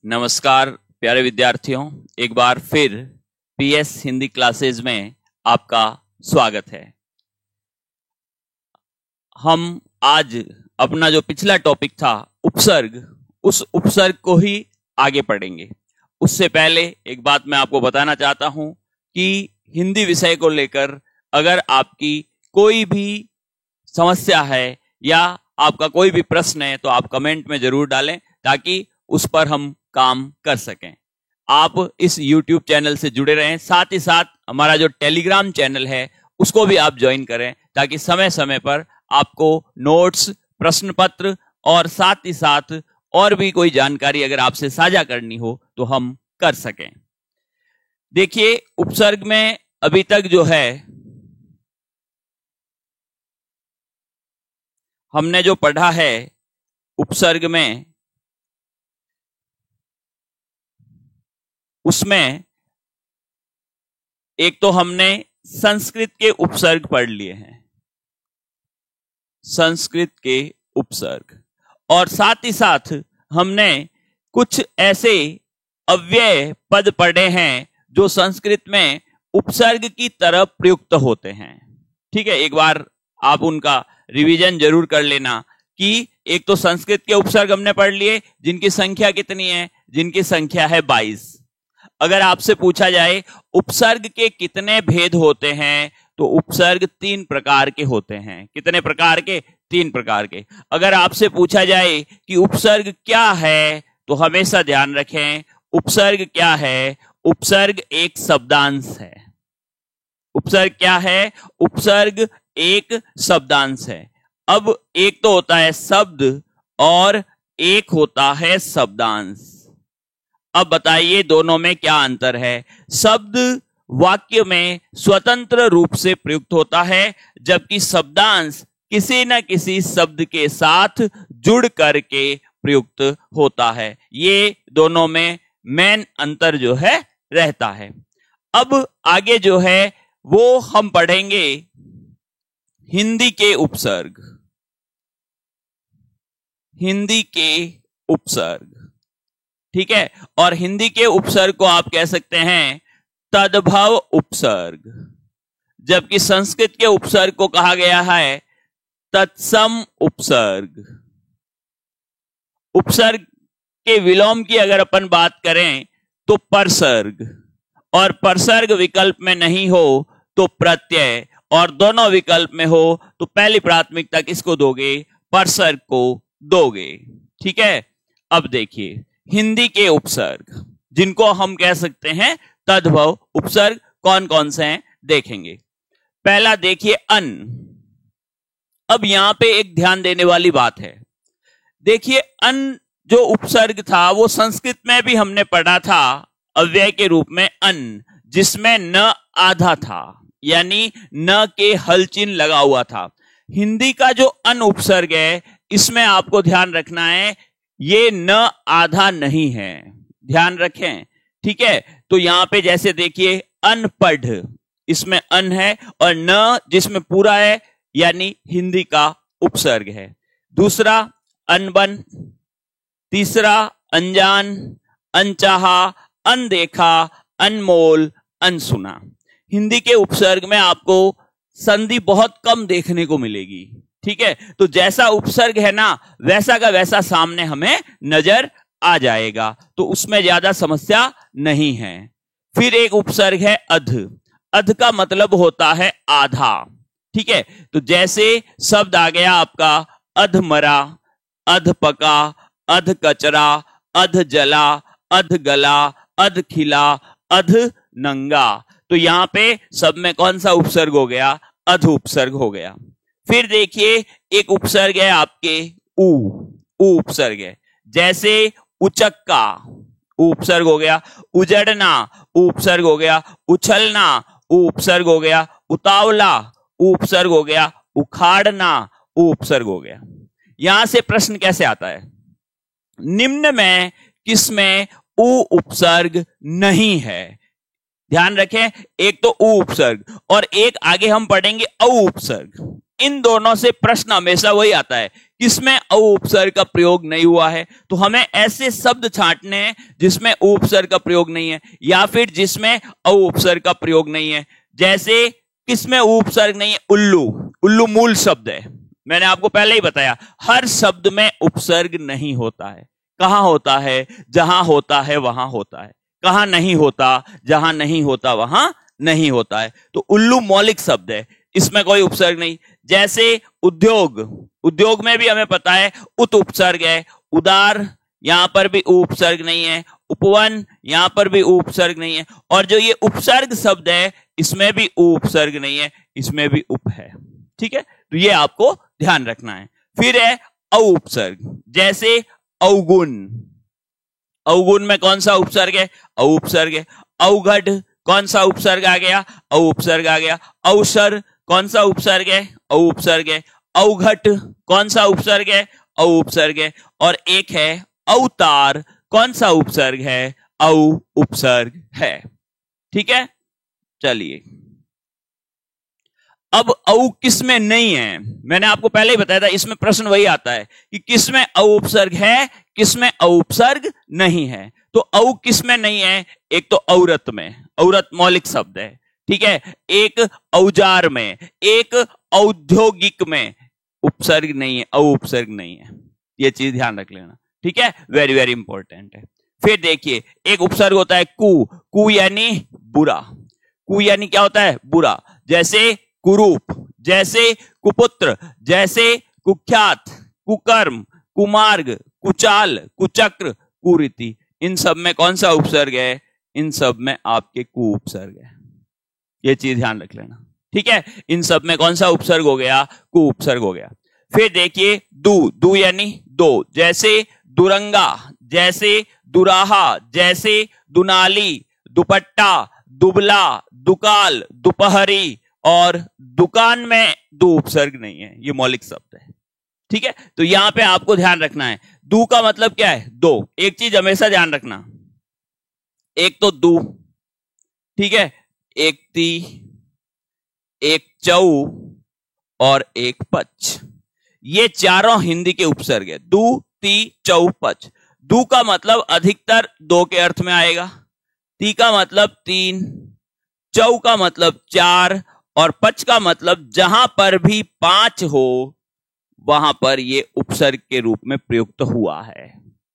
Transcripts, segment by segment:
नमस्कार प्यारे विद्यार्थियों, एक बार फिर पीएस हिंदी क्लासेज में आपका स्वागत है। हम आज अपना जो पिछला टॉपिक था उपसर्ग, उस उपसर्ग को ही आगे पढ़ेंगे। उससे पहले एक बात मैं आपको बताना चाहता हूं कि हिंदी विषय को लेकर अगर आपकी कोई भी समस्या है या आपका कोई भी प्रश्न है तो आप कमेंट में जरूर डालें ताकि उस पर हम काम कर सकें। आप इस YouTube चैनल से जुड़े रहें, साथ ही साथ हमारा जो टेलीग्राम चैनल है उसको भी आप ज्वाइन करें ताकि समय समय पर आपको नोट्स, प्रश्न पत्र और साथ ही साथ और भी कोई जानकारी अगर आपसे साझा करनी हो तो हम कर सकें। देखिए, उपसर्ग में अभी तक जो है हमने जो पढ़ा है उपसर्ग में, उसमें एक तो हमने संस्कृत के उपसर्ग पढ़ लिए हैं, संस्कृत के उपसर्ग, और साथ ही साथ हमने कुछ ऐसे अव्यय पद पढ़े हैं जो संस्कृत में उपसर्ग की तरह प्रयुक्त होते हैं। ठीक है, एक बार आप उनका रिवीजन जरूर कर लेना कि एक तो संस्कृत के उपसर्ग हमने पढ़ लिए जिनकी संख्या कितनी है, जिनकी संख्या है 22। अगर आपसे पूछा जाए उपसर्ग के कितने भेद होते हैं तो उपसर्ग 3 प्रकार के होते हैं। कितने प्रकार के? 3 प्रकार के। अगर आपसे पूछा जाए कि उपसर्ग क्या है तो हमेशा ध्यान रखें, उपसर्ग क्या है? उपसर्ग एक शब्दांश है। उपसर्ग क्या है? उपसर्ग एक शब्दांश है। अब एक तो होता है शब्द और एक होता है शब्दांश। अब बताइए दोनों में क्या अंतर है? शब्द वाक्य में स्वतंत्र रूप से प्रयुक्त होता है, जबकि शब्दांश किसी न किसी शब्द के साथ जुड़ करके प्रयुक्त होता है। ये दोनों में मेन अंतर जो है रहता है। अब आगे जो है वो हम पढ़ेंगे हिंदी के उपसर्ग। हिंदी के उपसर्ग, ठीक है। और हिंदी के उपसर्ग को आप कह सकते हैं तद्भव उपसर्ग, जबकि संस्कृत के उपसर्ग को कहा गया है तत्सम उपसर्ग। उपसर्ग के विलोम की अगर अपन बात करें तो परसर्ग, और परसर्ग विकल्प में नहीं हो तो प्रत्यय, और दोनों विकल्प में हो तो पहली प्राथमिकता किसको दोगे? परसर्ग को दोगे। ठीक है। अब देखिए हिंदी के उपसर्ग जिनको हम कह सकते हैं तद्भव उपसर्ग कौन कौन से हैं देखेंगे। पहला देखिए अन। अब यहां पे एक ध्यान देने वाली बात है। देखिए अन जो उपसर्ग था वो संस्कृत में भी हमने पढ़ा था अव्यय के रूप में अन, जिसमें न आधा था, यानी न के हल चिन्ह लगा हुआ था। हिंदी का जो अन उपसर्ग है इसमें आपको ध्यान रखना है ये न आधा नहीं है, ध्यान रखें। ठीक है, तो यहां पे जैसे देखिए अनपढ़, इसमें अन है, और न जिसमें पूरा है यानी हिंदी का उपसर्ग है। दूसरा अनबन, तीसरा अनजान, अनचाहा, अनदेखा, अनमोल, अनसुना। हिंदी के उपसर्ग में आपको संधि बहुत कम देखने को मिलेगी। ठीक है, तो जैसा उपसर्ग है ना वैसा का वैसा सामने हमें नजर आ जाएगा, तो उसमें ज्यादा समस्या नहीं है। फिर एक उपसर्ग है अध। अध का मतलब होता है आधा। ठीक है, तो जैसे शब्द आ गया आपका अध मरा, अध पका, अध कचरा, अध जला, अध गला, अध खिला, अध नंगा। तो यहां पे सब में कौन सा उपसर्ग हो गया? अध उपसर्ग हो गया। फिर देखिए एक उपसर्ग है आपके ऊ। ऊ उपसर्ग है, जैसे उचक्का, ऊ उपसर्ग हो गया। उजड़ना, ऊ उपसर्ग हो गया। उछलना, ऊ उपसर्ग हो गया। उतावला, ऊ उपसर्ग हो गया। उखाड़ना, ऊ उपसर्ग हो गया। यहां से प्रश्न कैसे आता है? निम्न में किसमें ऊ उपसर्ग नहीं है? ध्यान रखें, एक तो ऊ उपसर्ग और एक आगे हम पढ़ेंगे औ उपसर्ग। इन दोनों से प्रश्न हमेशा वही आता है किसमें औ उपसर्ग का प्रयोग नहीं हुआ है। तो हमें ऐसे शब्द छांटने हैं जिसमें उ उपसर्ग का प्रयोग नहीं है या फिर जिसमें औ उपसर्ग का प्रयोग नहीं है। जैसे किसमें उ उपसर्ग नहीं है, उल्लू। उल्लू मूल शब्द है, मैंने आपको पहले ही बताया, हर शब्द में उपसर्ग नहीं होता है। कहां होता है, जहां होता है वहां होता है। कहां नहीं होता, जहां नहीं होता वहां नहीं होता है। तो उल्लू मौलिक शब्द है, इसमें कोई उपसर्ग नहीं। जैसे उद्योग, उद्योग में भी हमें पता है उत उपसर्ग है। उदार, यहां पर भी उपसर्ग नहीं है। उपवन, यहां पर भी उपसर्ग नहीं है। और जो ये उपसर्ग शब्द है इसमें भी उपसर्ग नहीं है, इसमें भी उप है। ठीक है, तो ये आपको ध्यान रखना है। फिर है औ उपसर्ग, जैसे अवगुण। अवगुण में कौन सा उपसर्ग है, औ उपसर्ग है। अवघट, कौन सा उपसर्ग आ गया, औ उपसर्ग आ गया। अवसर, कौन सा उपसर्ग है, औ उपसर्ग है। अवघट, कौन सा उपसर्ग है, औ उपसर्ग है। और एक है अवतार, कौन सा उपसर्ग है, औ उपसर्ग है। ठीक है, चलिए अब औ किसमें नहीं है, मैंने आपको पहले ही बताया था, इसमें प्रश्न वही आता है कि किसमें औ उपसर्ग है, किसमें औ उपसर्ग नहीं है। तो औ किसमें नहीं है, एक तो औरत में, औरत मौलिक शब्द है। ठीक है, एक औजार में, एक औद्योगिक में उपसर्ग नहीं है, औ उपसर्ग नहीं है। ये चीज ध्यान रख लेना। ठीक है, वेरी वेरी इंपॉर्टेंट है। फिर देखिए एक उपसर्ग होता है कु। कु यानी बुरा। कु यानी क्या होता है, बुरा। जैसे कुरूप, जैसे कुपुत्र, जैसे कुख्यात, कुकर्म, कुमार्ग, कुचाल, कुचक्र, कुरीति। इन सब में कौन सा उपसर्ग है, इन सब में आपके कु उपसर्ग है। ये चीज ध्यान रख लेना। ठीक है, इन सब में कौन सा उपसर्ग हो गया, कु उपसर्ग हो गया। फिर देखिए दु। दु यानी दो, जैसे दुरंगा, जैसे दुराहा, जैसे दुनाली, दुपट्टा, दुबला, दुकाल, दोपहरी। और दुकान में दो उपसर्ग नहीं है, ये मौलिक शब्द है। ठीक है, तो यहां पे आपको ध्यान रखना है, दू का मतलब क्या है, दो। एक चीज हमेशा ध्यान रखना, एक तो दू, ठीक है, एक ती, एक चौ और एक पच। ये चारों हिंदी के उपसर्ग है, दू, ती, चौ, पच। दू का मतलब अधिकतर दो के अर्थ में आएगा, ती का मतलब तीन, चौ का मतलब चार, और पच का मतलब जहां पर भी पांच हो वहां पर ये उपसर्ग के रूप में प्रयुक्त हुआ है।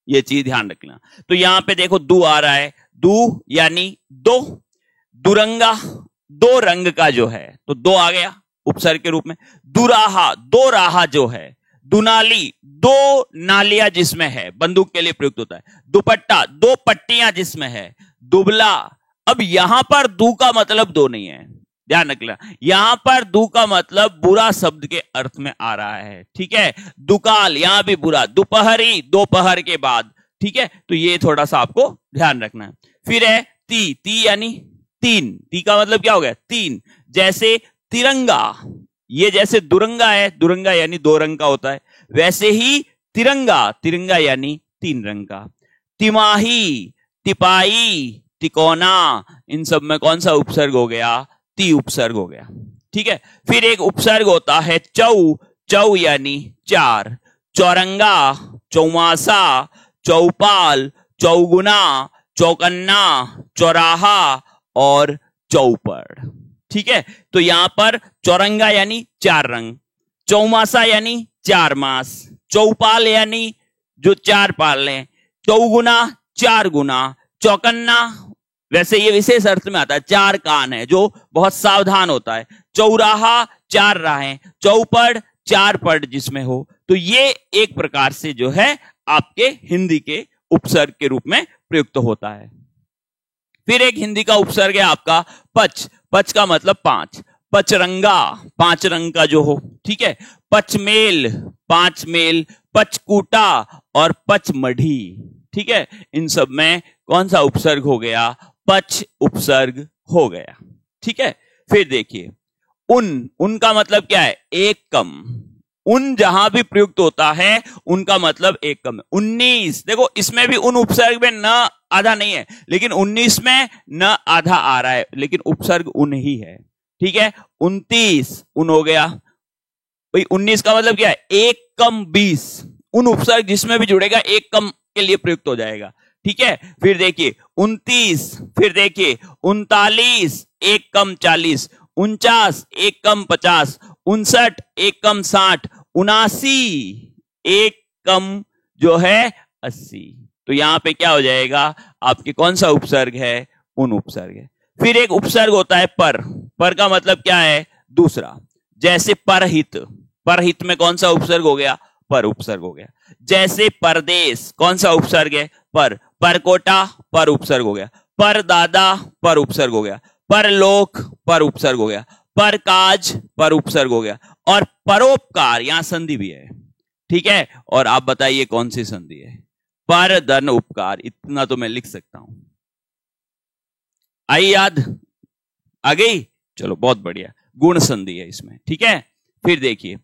ये चीज ध्यान रखना। तो यहां पे देखो दू आ रहा है, दू यानी दो। दुरंगा, दो रंग का जो है, तो दो आ गया उपसर्ग के रूप में। दुराहा, दो राहा जो है। दुनाली, दो नालियां जिसमें है, बंदूक के लिए प्रयुक्त होता है। दुपट्टा, दो पट्टियां जिसमें है। दुबला, अब यहां पर दू का मतलब दो नहीं है, ध्यान रखना। यहां पर दू का मतलब बुरा शब्द के अर्थ में आ रहा है। ठीक है, दुकाल, यहां भी बुरा। दोपहरी, दोपहर के बाद। ठीक है, तो ये थोड़ा सा आपको ध्यान रखना है। फिर है ती। ती यानी तीन। ती का मतलब क्या हो गया, तीन। जैसे तिरंगा, ये जैसे दुरंगा है, दुरंगा यानी दो रंग का होता है, वैसे ही तिरंगा, तिरंगा यानी तीन रंग का। तिमाही, तिपाई, तिकोना, इन सब में कौन सा उपसर्ग हो गया, ती उपसर्ग हो गया। ठीक है, फिर एक उपसर्ग होता है चौ। चौ यानी चार। चौरंगा, चौमासा, चौपाल, चौगुना, चौकन्ना, चौराहा और चौपड़। ठीक है, तो यहां पर चौरंगा यानी चार रंग, चौमासा यानी चार मास, चौपाल यानी जो चार पाल हैं, चौगुना चार गुना, चौकन्ना वैसे ये विशेष अर्थ में आता है, चार कान है जो बहुत सावधान होता है, चौराहा चार राहें, चौपड़ चार पड़ जिसमें हो। तो ये एक प्रकार से जो है आपके हिंदी के उपसर्ग के रूप में प्रयुक्त होता है। फिर एक हिंदी का उपसर्ग है आपका पच। पच का मतलब पांच। पचरंगा, पांच रंग का जो हो। ठीक है, पचमेल, पांच मेल, पचकूटा और पचमढ़ी। ठीक है, इन सब में कौन सा उपसर्ग हो गया, पच उपसर्ग हो गया। ठीक है, फिर देखिए उन। उनका मतलब क्या है, एक कम। उन जहां भी प्रयुक्त होता है उनका मतलब एक कम है। 19, देखो इसमें भी उन उपसर्ग में न आधा नहीं है, लेकिन 19 में न आधा आ रहा है, लेकिन उपसर्ग उन ही है। ठीक है, 29 उन हो गया। भाई 19 का मतलब क्या है? 1 कम 20, उन उपसर्ग जिसमें भी जुड़ेगा 1 कम के लिए प्रयुक्त हो जाएगा। ठीक है, फिर देखिए 29, फिर देखिए 39, 1 कम 40, 49, 1 कम 50, 59, 1 कम 60, 79, 1 कम जो है 80। तो यहां पे क्या हो जाएगा? आपके कौन सा उपसर्ग है? उन उपसर्ग है। फिर एक उपसर्ग होता है पर। पर का मतलब क्या है? दूसरा। जैसे परहित, परहित में कौन सा उपसर्ग हो गया? पर उपसर्ग हो गया। जैसे परदेश, कौन सा उपसर्ग है? पर। परकोटा, पर उपसर्ग हो गया। पर दादा, पर उपसर्ग हो गया। परलोक, पर उपसर्ग हो गया। पर काज, पर उपसर्ग हो गया। और परोपकार, यहां संधि भी है। ठीक है, और आप बताइए कौन सी संधि है? पर धन उपकार। इतना तो मैं लिख सकता हूं। आई याद? आ गई? चलो बहुत बढ़िया। गुण संधि है इसमें। ठीक है, फिर देखिए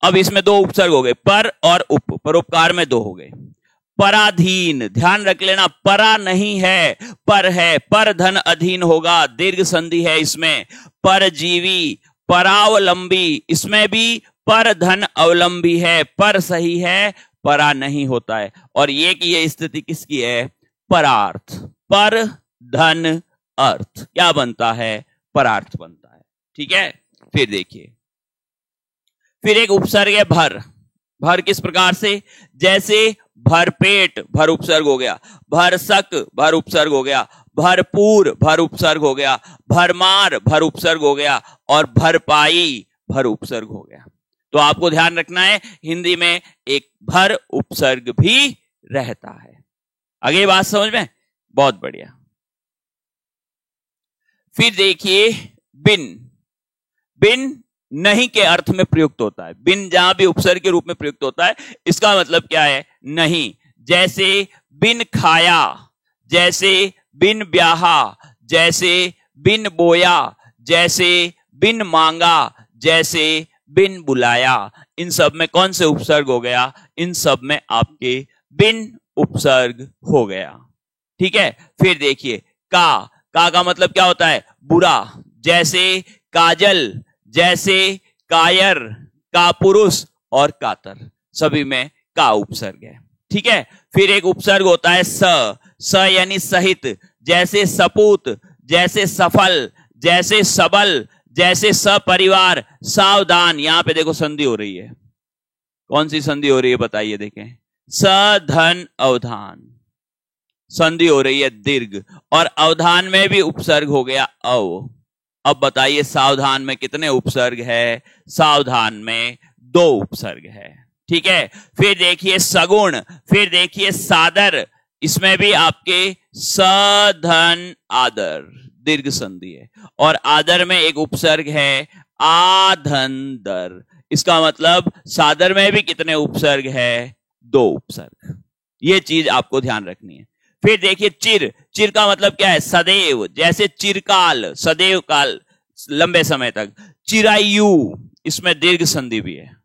अब इसमें 2 उपसर्ग हो गए, पर और उप। परोपकार में 2 हो गए। पराधीन, ध्यान रख लेना, परा नहीं है, पर है। पर धन अधीन होगा, दीर्घ संधि है इसमें। परजीवी, परावलंबी, इसमें भी पर धन अवलंबी है। पर सही है, परा नहीं होता है। और ये कि ये स्थिति किसकी है? परार्थ। पर धन अर्थ क्या बनता है? परार्थ बनता है। ठीक है, फिर देखिए फिर एक उपसर्ग है भर। भर किस प्रकार से? जैसे भरपेट, भर उपसर्ग हो गया। भरसक, भर उपसर्ग हो गया। भरपूर, भर उपसर्ग हो गया। भरमार, भर उपसर्ग हो गया। और भरपाई, भर उपसर्ग हो गया। तो आपको ध्यान रखना है, हिंदी में एक भर उपसर्ग भी रहता है। आगे बात समझ में? बहुत बढ़िया। फिर देखिए बिन। बिन नहीं के अर्थ में प्रयुक्त होता है। बिन जहां भी उपसर्ग के रूप में प्रयुक्त होता है, इसका मतलब क्या है? नहीं। जैसे बिन खाया, जैसे बिन ब्याहा, जैसे बिन बोया, जैसे बिन मांगा, जैसे बिन बुलाया। इन सब में कौन से उपसर्ग हो गया? इन सब में आपके बिन उपसर्ग हो गया। ठीक है, फिर देखिए का मतलब क्या होता है? बुरा। जैसे काजल, जैसे कायर, कापुरुष और कातर, सभी में का उपसर्ग है। ठीक है, फिर एक उपसर्ग होता है स यानी सहित। जैसे सपूत, जैसे सफल, जैसे सबल, जैसे सपरिवार, सावधान। यहां पे देखो संधि हो रही है। कौन सी संधि हो रही है बताइए? देखें, सधन अवधान, संधि हो रही है दीर्घ। और अवधान में भी उपसर्ग हो गया अव। अब बताइए सावधान में कितने उपसर्ग है? सावधान में 2 उपसर्ग है। ठीक है, फिर देखिए सगुण, फिर देखिए सादर। इसमें भी आपके सधन आदर, दीर्घ संधि है। और आदर में एक उपसर्ग है आधंदर। इसका मतलब सादर में भी कितने उपसर्ग है? 2 उपसर्ग। ये चीज आपको ध्यान रखनी है। फिर देखिए चिर। चिर का मतलब क्या है? सदैव। जैसे चिरकाल, सदैव काल, लंबे समय तक। चिरायु, इसमें दीर्घ संधि भी है।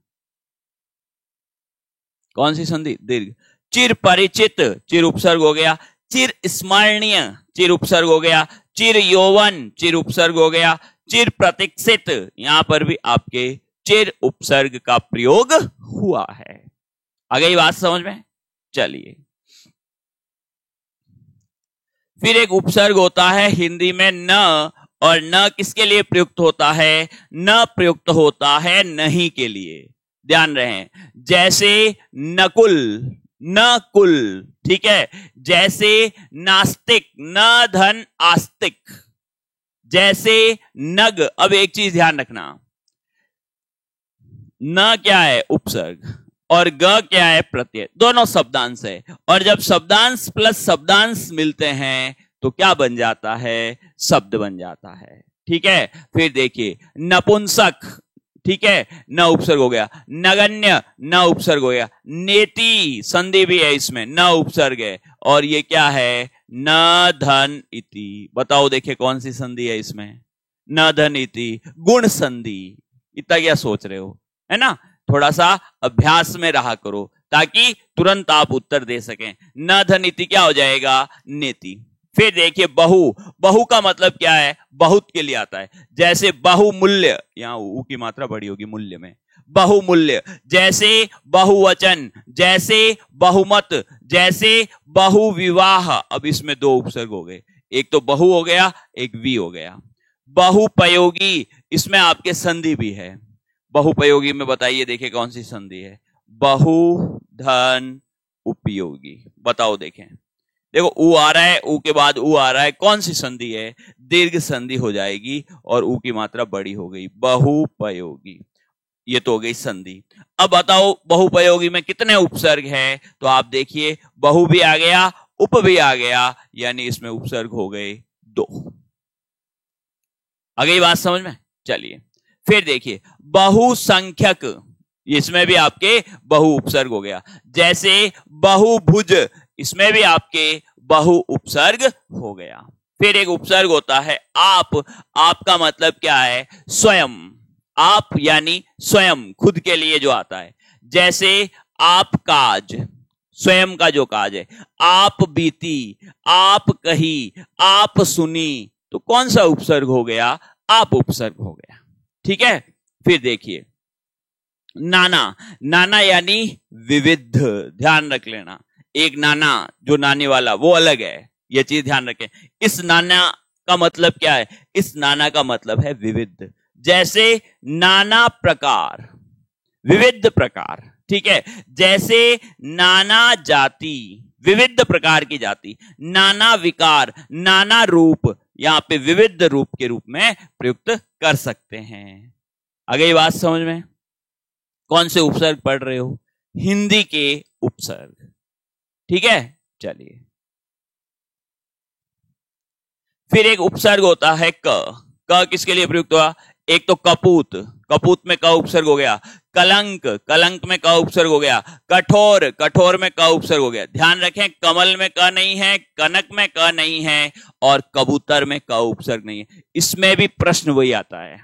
कौन सी संधि? दीर्घ। चिर परिचित, चिर उपसर्ग हो गया। चिर स्मरणीय, चिर उपसर्ग हो गया। चिर यौवन, चिर उपसर्ग हो गया। चिर प्रतीक्षित, यहां पर भी आपके चिर उपसर्ग का प्रयोग हुआ है। आ गई बात समझ में? चलिए, फिर एक उपसर्ग होता है हिंदी में न। और न किसके लिए प्रयुक्त होता है? न प्रयुक्त होता है नहीं के लिए। ध्यान रहे, जैसे नकुल, नकुल। ठीक है, जैसे नास्तिक, न धन आस्तिक। जैसे नग। अब एक चीज ध्यान रखना, न क्या है? उपसर्ग, और ग क्या है? प्रत्यय। दोनों शब्दांश है। और जब शब्दांश प्लस शब्दांश मिलते हैं तो क्या बन जाता है? शब्द बन जाता है। ठीक है, फिर देखिए नपुंसक। ठीक है, न उपसर्ग हो गया। नगण्य, न उपसर्ग हो गया। नेति, संधि भी है इसमें, न उपसर्ग है। और ये क्या है? न धन इति। बताओ देखिए कौन सी संधि है इसमें? न धन इति, गुण संधि। इतना क्या सोच रहे हो? है ना, थोड़ा सा अभ्यास में रहा करो ताकि तुरंत आप उत्तर दे सकें। न धन इति क्या हो जाएगा? नेति। फिर देखिए बहु। बहु का मतलब क्या है? बहुत के लिए आता है। जैसे बहुमूल्य, यहां ऊ की मात्रा बड़ी होगी मूल्य में। बहुमूल्य, जैसे बहुवचन, जैसे बहुमत, जैसे बहुविवाह। अब इसमें दो उपसर्ग हो गए, एक तो बहु हो गया, एक वी हो गया। बहुपयोगी, इसमें आपके संधि भी है। बहुपयोगी में बताइए, देखिए कौन सी संधि है? बहु धन उपयोगी। बताओ देखें, देखो ऊ आ रहा है, ऊ के बाद ऊ आ रहा है, कौन सी संधि है? दीर्घ संधि हो जाएगी और ऊ की मात्रा बड़ी हो गई, बहुपयोगी। ये तो हो गई संधि। अब बताओ बहुपयोगी में कितने उपसर्ग हैं? तो आप देखिए, बहु भी आ गया, उप भी आ गया, यानी इसमें उपसर्ग हो गए 2। आ गई बात समझ में? चलिए फिर देखिए, बहुसंख्यक, इसमें भी आपके बहु उपसर्ग हो गया। जैसे बहुभुज, इसमें भी आपके बहु उपसर्ग हो गया। फिर एक उपसर्ग होता है आप। आपका मतलब क्या है? स्वयं। आप यानी स्वयं, खुद के लिए जो आता है। जैसे आप काज, स्वयं का जो काज है। आप बीती, आप कही, आप सुनी, तो कौन सा उपसर्ग हो गया? आप उपसर्ग हो गया। ठीक है। फिर देखिए नाना। नाना यानी विविध, ध्यान रख लेना। एक नाना जो नानी वाला वो अलग है, यह चीज ध्यान रखें। इस नाना का मतलब क्या है? इस नाना का मतलब है विविध। जैसे नाना प्रकार, विविध प्रकार। ठीक है। जैसे नाना जाति, विविध प्रकार की जाति। नाना विकार, नाना रूप, यहां पे विविध रूप के रूप में प्रयुक्त कर सकते हैं। आगे ये बात समझ में? कौन से उपसर्ग पढ़ रहे हो? हिंदी के उपसर्ग। ठीक है। चलिए फिर एक उपसर्ग होता है क। क किसके लिए प्रयुक्त हुआ? एक तो कपूत, कपूत में क उपसर्ग हो गया। कलंक, कलंक में क उपसर्ग हो गया। कठोर, कठोर में क उपसर्ग हो गया। ध्यान रखें, कमल में क नहीं है, कनक में क नहीं है, और कबूतर में क उपसर्ग नहीं है। इसमें भी प्रश्न वही आता है,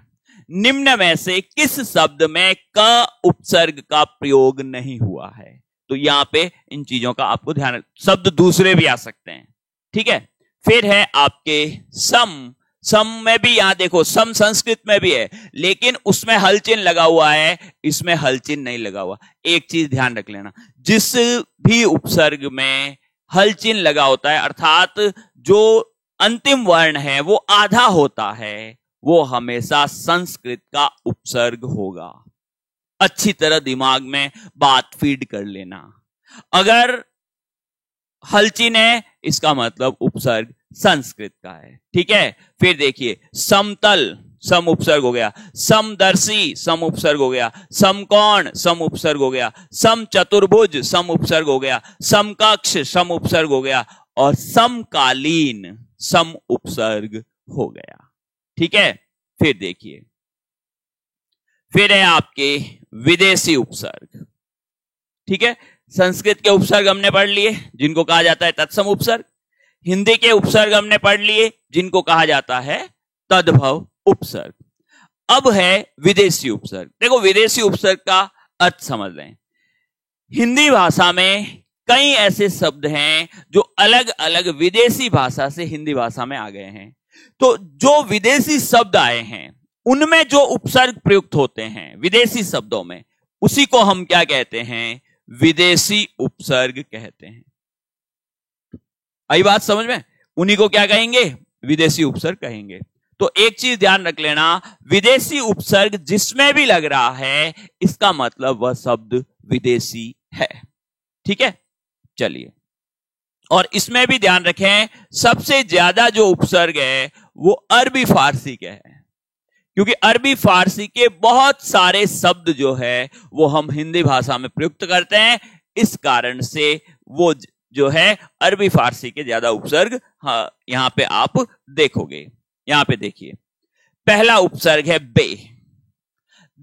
निम्न में से किस शब्द में क उपसर्ग का प्रयोग नहीं हुआ है? तो यहां पे इन चीजों का आपको ध्यान, शब्द दूसरे भी आ सकते हैं। ठीक है। फिर है आपके सम। सम में भी यहां देखो, सम संस्कृत में भी है, लेकिन उसमें हलचिन्ह लगा हुआ है, इसमें हलचिन्ह नहीं लगा हुआ। एक चीज ध्यान रख लेना, जिस भी उपसर्ग में हलचिन्ह लगा होता है, अर्थात जो अंतिम वर्ण है वो आधा होता है, वो हमेशा संस्कृत का उपसर्ग होगा। अच्छी तरह दिमाग में बात फीड कर लेना। अगर हलचिन्ह है, इसका मतलब उपसर्ग संस्कृत का है। ठीक है। फिर देखिए समतल, सम उपसर्ग हो गया। समदर्शी, सम उपसर्ग हो गया। समकोण, सम उपसर्ग हो गया। समचतुर्भुज, सम उपसर्ग हो गया। समकक्ष, सम उपसर्ग हो गया। और समकालीन, सम उपसर्ग हो गया। ठीक है। फिर देखिए, फिर है आपके विदेशी उपसर्ग। ठीक है। संस्कृत के उपसर्ग हमने पढ़ लिए, जिनको कहा जाता है तत्सम उपसर्ग। हिंदी के उपसर्ग हमने पढ़ लिए, जिनको कहा जाता है तद्भव उपसर्ग। अब है विदेशी उपसर्ग। देखो विदेशी उपसर्ग का अर्थ समझ लें। हिंदी भाषा में कई ऐसे शब्द हैं जो अलग अलग विदेशी भाषा से हिंदी भाषा में आ गए हैं। तो जो विदेशी शब्द आए हैं उनमें जो उपसर्ग प्रयुक्त होते हैं विदेशी शब्दों में, उसी को हम क्या कहते हैं? विदेशी उपसर्ग कहते हैं। आई बात समझ में? उन्हीं को क्या कहेंगे? विदेशी उपसर्ग कहेंगे। तो एक चीज ध्यान रख लेना, विदेशी उपसर्ग जिसमें भी लग रहा है, इसका मतलब वह शब्द विदेशी है। ठीक है। चलिए, और इसमें भी ध्यान रखें, सबसे ज्यादा जो उपसर्ग है वो अरबी फारसी के है, क्योंकि अरबी फारसी के बहुत सारे शब्द जो है वो हम हिंदी भाषा में प्रयुक्त करते हैं। इस कारण से वो जो है अरबी फारसी के ज्यादा उपसर्ग यहां पे आप देखोगे। यहां पे देखिए, पहला उपसर्ग है बे।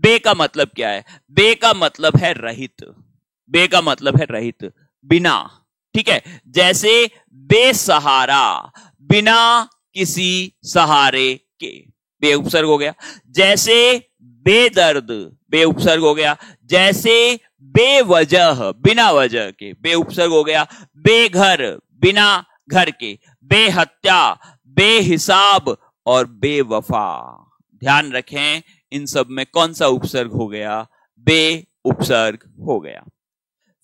बे का मतलब क्या है? बे का मतलब है रहित। बे का मतलब है रहित, बिना। ठीक है। जैसे बेसहारा, बिना किसी सहारे के, बे उपसर्ग हो गया। जैसे बेदर्द, बे उपसर्ग हो गया। जैसे बेवजह, बिना वजह के, बे उपसर्ग हो गया। बेघर, बिना घर के। बेहत्या, बेहिसाब और बेवफा। ध्यान रखें, इन सब में कौन सा उपसर्ग हो गया? बे उपसर्ग हो गया।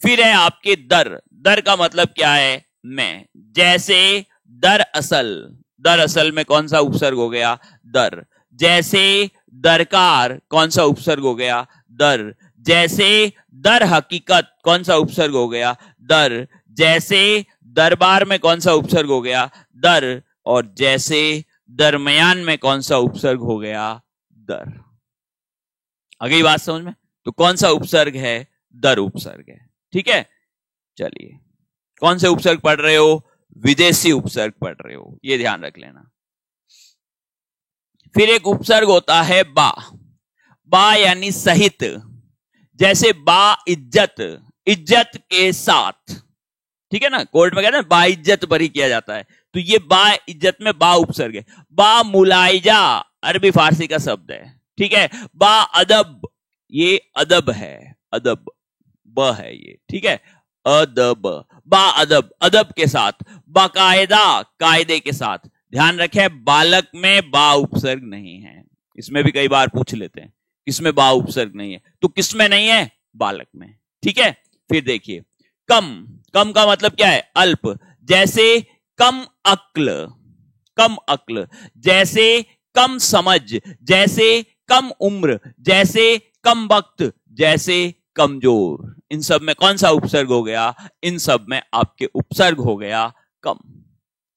फिर है आपके दर। दर का मतलब क्या है? मैं। जैसे दरअसल में कौन सा उपसर्ग हो गया? दर। जैसे दरकार, कौन सा उपसर्ग हो गया? दर। जैसे दर हकीकत, कौन सा उपसर्ग हो गया? दर। जैसे दरबार में कौन सा उपसर्ग हो गया? दर। और जैसे दरमियान में कौन सा उपसर्ग हो गया? दर। अगली बात समझ में? तो कौन सा उपसर्ग है? दर उपसर्ग है। ठीक है, चलिए कौन से उपसर्ग पढ़ रहे हो? विदेशी उपसर्ग पढ़ रहे हो, ये ध्यान रख लेना। फिर एक उपसर्ग होता है बा। बा यानी सहित। जैसे बा इज्जत, इज्जत के साथ। ठीक है ना, कोर्ट में कहते हैं बा इज्जत बरी किया जाता है, तो ये बा इज्जत में बा उपसर्ग है। बा मुलाइजा अरबी फारसी का शब्द है। ठीक है, बा अदब, ये अदब है, अदब ब है ये। ठीक है, अदब, बा अदब, अदब के साथ। बाकायदा, कायदे के साथ। ध्यान रखें, बालक में बा उपसर्ग नहीं है। इसमें भी कई बार पूछ लेते हैं किसमें बा उपसर्ग नहीं है, तो किसमें नहीं है? बालक में। ठीक है, फिर देखिए कम। कम का मतलब क्या है? अल्प। जैसे कम अक्ल, कम अक्ल। जैसे कम समझ, जैसे कम उम्र, जैसे कम वक्त, जैसे कमजोर। इन सब में कौन सा उपसर्ग हो गया? इन सब में आपके उपसर्ग हो गया कम।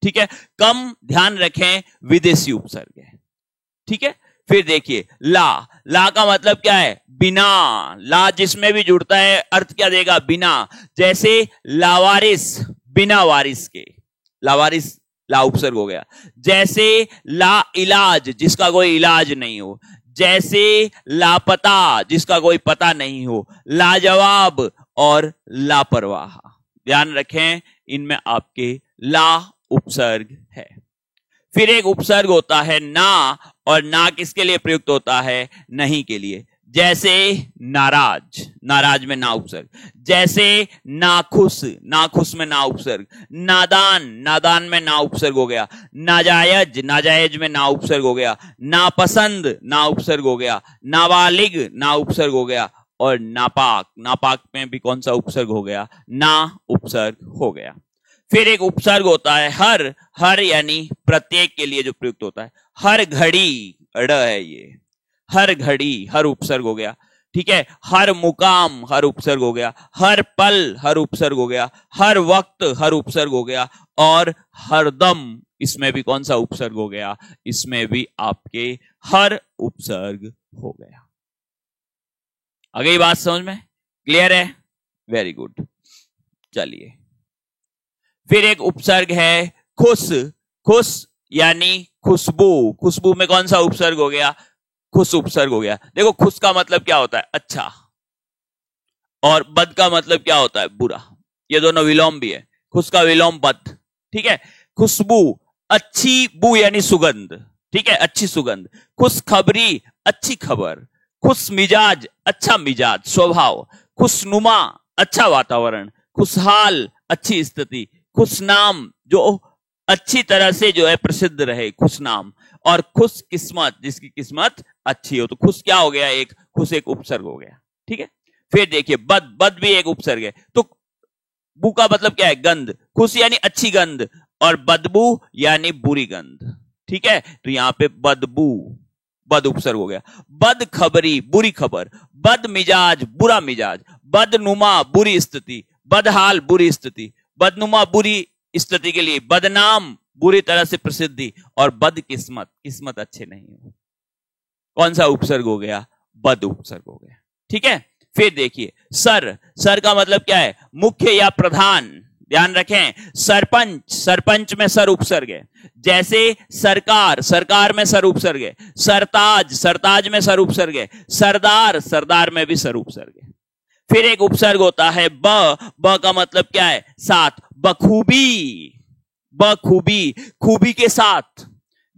ठीक है, कम ध्यान रखें विदेशी उपसर्ग है। ठीक है, फिर देखिए ला। ला का मतलब क्या है? बिना। ला जिसमें भी जुड़ता है अर्थ क्या देगा? बिना। जैसे लावारिस, बिना वारिस के। लावारिस ला उपसर्ग हो गया। जैसे ला इलाज, जिसका कोई इलाज नहीं हो। जैसे लापता, जिसका कोई पता नहीं हो। लाजवाब और लापरवाह। ध्यान रखें इनमें आपके ला उपसर्ग है। फिर एक उपसर्ग होता है ना, और ना किसके लिए प्रयुक्त होता है? नहीं के लिए। जैसे नाराज, नाराज में ना उपसर्ग। जैसे नाखुश, नाखुश में ना उपसर्ग। नादान, नादान में ना उपसर्ग हो गया। नाजायज, नाजायज में ना उपसर्ग हो गया। नापसंद, ना उपसर्ग हो गया। नाबालिग, ना उपसर्ग हो गया। और नापाक, नापाक में भी कौन सा उपसर्ग हो गया? ना उपसर्ग हो गया। फिर एक उपसर्ग होता है हर। हर यानी प्रत्येक के लिए जो प्रयुक्त होता है। हर घड़ी, ड़ है ये। हर घड़ी, हर उपसर्ग हो गया। ठीक है, हर मुकाम, हर उपसर्ग हो गया। हर पल, हर उपसर्ग हो गया। हर वक्त, हर उपसर्ग हो गया। और हर दम, इसमें भी कौन सा उपसर्ग हो गया? इसमें भी आपके हर उपसर्ग हो गया। अगली बात समझ में क्लियर है? Very good. चलिए फिर एक उपसर्ग है खुश। खुश यानी खुशबू। खुशबू में कौन सा उपसर्ग हो गया? खुश उपसर्ग हो गया। देखो खुश का मतलब क्या होता है? अच्छा। और बद का मतलब क्या होता है? बुरा। ये दोनों विलोम भी है। खुश का विलोम बद। ठीक है, खुशबू, अच्छी बू यानी सुगंध। ठीक है, अच्छी सुगंध। खुशखबरी, अच्छी खबर। खुश मिजाज, अच्छा मिजाज, स्वभाव। खुशनुमा, अच्छा वातावरण। खुशहाल, अच्छी स्थिति। खुश नाम, जो अच्छी तरह से जो है प्रसिद्ध रहे, खुश नाम। और खुश किस्मत, जिसकी किस्मत अच्छी हो। तो खुश क्या हो गया? एक खुश एक उपसर्ग हो गया। ठीक है, फिर देखिए बद। बद भी एक उपसर्ग है। तो बू का मतलब क्या है? गंध। खुश यानी अच्छी गंध, और बदबू यानी बुरी गंध। ठीक है, तो यहां पे बदबू, बद उपसर्ग हो गया। बद खबरी, बुरी खबर। बद मिजाज, बुरा मिजाज। बदनुमा, बुरी स्थिति। बदहाल, बुरी स्थिति। बदनुमा, बुरी स्थिति के लिए। बदनाम, बुरी तरह से प्रसिद्धि। और बद किस्मत, किस्मत अच्छे नहीं हो। कौन सा उपसर्ग हो गया? बद उपसर्ग हो गया। ठीक है, फिर देखिए सर। सर का मतलब क्या है? मुख्य या प्रधान। ध्यान रखें, सरपंच, सरपंच में सर उपसर्ग है। जैसे सरकार, सरकार में सर उपसर्ग है। सरताज, सरताज में सर उपसर्ग है। सरदार, सरदार में भी सर उपसर्ग है। फिर एक उपसर्ग होता है ब। ब का मतलब क्या है? साथ। बखूबी, बखूबी, खूबी के साथ।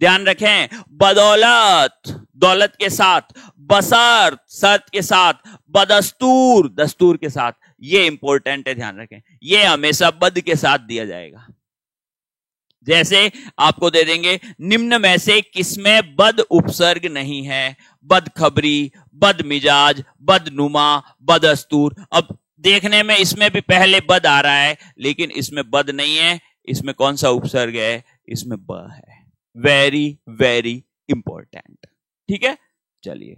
ध्यान रखें, बदौलत, दौलत के साथ। बसर्त, शर्त के साथ। बदस्तूर, दस्तूर के साथ। ये इंपॉर्टेंट है, ध्यान रखें, ये हमेशा बद के साथ दिया जाएगा। जैसे आपको दे देंगे निम्न में से किसमें बद उपसर्ग नहीं है? बदखबरी, बदमिजाज, बदनुमा, बदस्तूर। अब देखने में इसमें भी पहले बद आ रहा है, लेकिन इसमें बद नहीं है। इसमें कौन सा उपसर्ग है? इसमें ब है। Very very important. ठीक है, चलिए।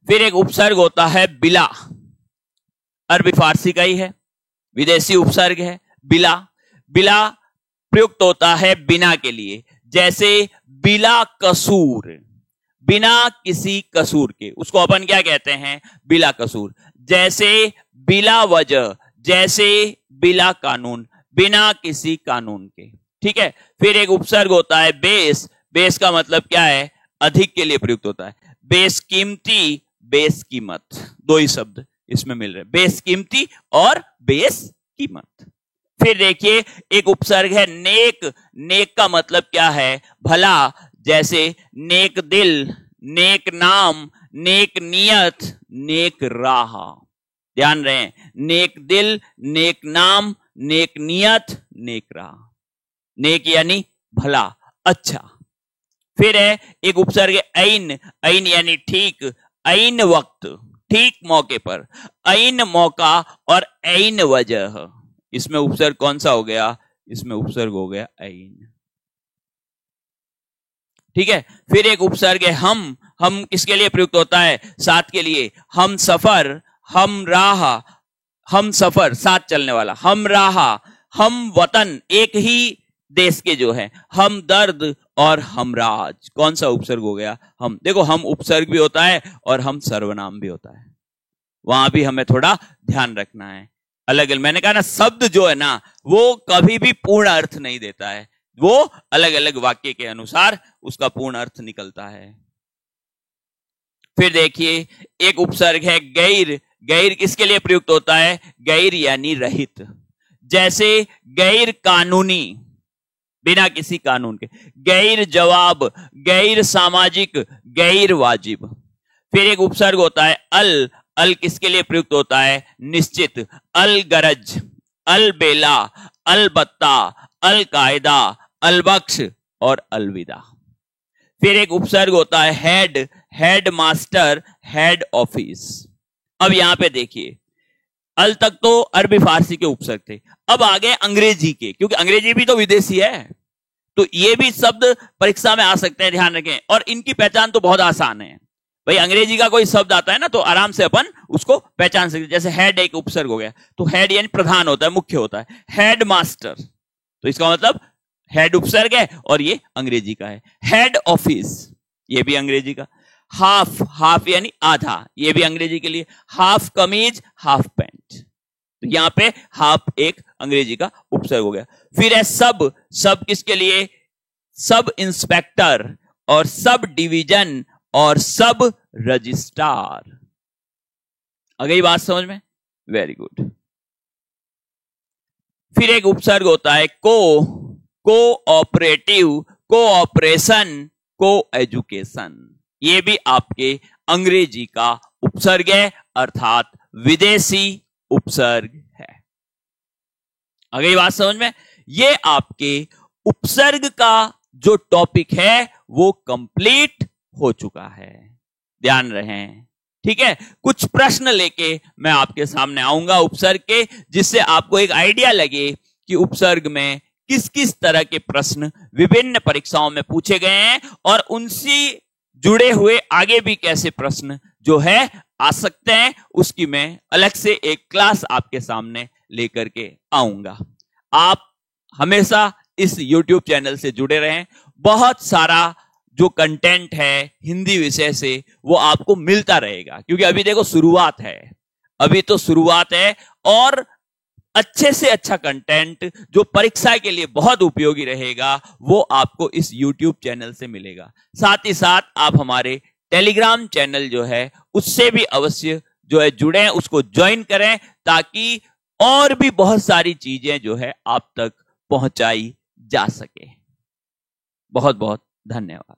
फिर एक उपसर्ग होता है बिला। अरबी फारसी का ही है, विदेशी उपसर्ग है बिला। बिला प्रयुक्त होता है बिना के लिए, जैसे बिला कसूर, बिना किसी कसूर के, उसको अपन क्या कहते हैं? बिला कसूर। जैसे बिला वजह, जैसे बिला कानून, बिना किसी कानून के। ठीक है। फिर एक उपसर्ग होता है बेस। बेस का मतलब क्या है? अधिक के लिए प्रयुक्त होता है। बेशकीमती, बेशकीमत, दो ही शब्द इसमें मिल रहे, बेशकीमती और बेशकीमत। फिर देखिए एक उपसर्ग है नेक। नेक का मतलब क्या है? भला। जैसे नेक दिल, नेक नाम, नेक नियत, नेक राह। ध्यान रहे, नेक दिल, नेक नाम, नेक नियत, नेक राह। नेक यानी भला, अच्छा। फिर है एक उपसर्ग ऐन। ऐन यानी ठीक, ऐन वक्त, ठीक मौके पर, ऐन मौका और ऐन वजह। इसमें उपसर्ग कौन सा हो गया? इसमें उपसर्ग हो गया ऐन। ठीक है। फिर एक उपसर्ग है हम। हम किसके लिए प्रयुक्त होता है? साथ के लिए। हम सफर, हम राह, हम सफर साथ चलने वाला, हम राह, हम वतन एक ही देश के जो है, हम दर्द और हमराज। कौन सा उपसर्ग हो गया? हम। देखो हम उपसर्ग भी होता है और हम सर्वनाम भी होता है, वहां भी हमें थोड़ा ध्यान रखना है। अलग अलग, मैंने कहा ना, शब्द जो है ना वो कभी भी पूर्ण अर्थ नहीं देता है, वो अलग अलग वाक्य के अनुसार उसका पूर्ण अर्थ निकलता है। फिर देखिए एक उपसर्ग है गैर। गैर किसके लिए प्रयुक्त होता है? गैर यानी रहित। जैसे गैर कानूनी, बिना किसी कानून के। गैर जवाब, गैर सामाजिक, गैर वाजिब। फिर एक उपसर्ग होता है अल। अल किसके लिए प्रयुक्त होता है? निश्चित। अल गरज, अल बेला, अलबत्ता, अल कायदा, अलबख्श और अलविदा। फिर एक उपसर्ग होता है head. Head master, head office. अब यहां पे देखिए, अल तक तो अरबी फारसी के उपसर्ग थे, अब आ गए अंग्रेजी के, क्योंकि अंग्रेजी भी तो विदेशी है, तो ये भी शब्द परीक्षा में आ सकते हैं, ध्यान रखें। और इनकी पहचान तो बहुत आसान है भाई। अंग्रेजी का कोई शब्द आता है ना तो आराम से अपन उसको पहचान सकते हैं। जैसे हेड एक उपसर्ग हो गया, तो हेड यानी प्रधान होता है, मुख्य होता है। हेड मास्टर, तो इसका मतलब हेड उपसर्ग है और ये अंग्रेजी का है। हेड ऑफिस, ये भी अंग्रेजी का। हाफ, हाफ यानी आधा, ये भी अंग्रेजी के लिए। हाफ कमीज, हाफ पैंट, तो यहां पे हाफ एक अंग्रेजी का उपसर्ग हो गया। फिर है सब। सब किसके लिए? सब इंस्पेक्टर और सब डिवीजन और सब रजिस्ट्रार। आ गई बात समझ में? Very good. फिर एक उपसर्ग होता है कोऑपरेटिव, कोऑपरेशन, को एजुकेशन। ये भी आपके अंग्रेजी का उपसर्ग है, अर्थात विदेशी उपसर्ग है। आ गई बात समझ में? ये आपके उपसर्ग का जो टॉपिक है वो कंप्लीट हो चुका है, ध्यान रहें। ठीक है, कुछ प्रश्न लेके मैं आपके सामने आऊंगा उपसर्ग के, जिससे आपको एक आइडिया लगे कि उपसर्ग में किस किस तरह के प्रश्न विभिन्न परीक्षाओं में पूछे गए हैं और उनसे जुड़े हुए आगे भी कैसे प्रश्न जो है आ सकते हैं, उसकी मैं अलग से एक क्लास आपके सामने लेकर के आऊंगा। आप हमेशा इस YouTube चैनल से जुड़े रहें। बहुत सारा जो कंटेंट है हिंदी विषय से वो आपको मिलता रहेगा, क्योंकि अभी देखो शुरुआत है, अभी तो शुरुआत है, और अच्छे से अच्छा कंटेंट जो परीक्षा के लिए बहुत उपयोगी रहेगा वो आपको इस YouTube चैनल से मिलेगा। साथ ही साथ आप हमारे टेलीग्राम चैनल जो है उससे भी अवश्य जो है जुड़ें, उसको ज्वाइन करें, ताकि और भी बहुत सारी चीजें जो है आप तक पहुंचाई जा सके। बहुत बहुत धन्यवाद।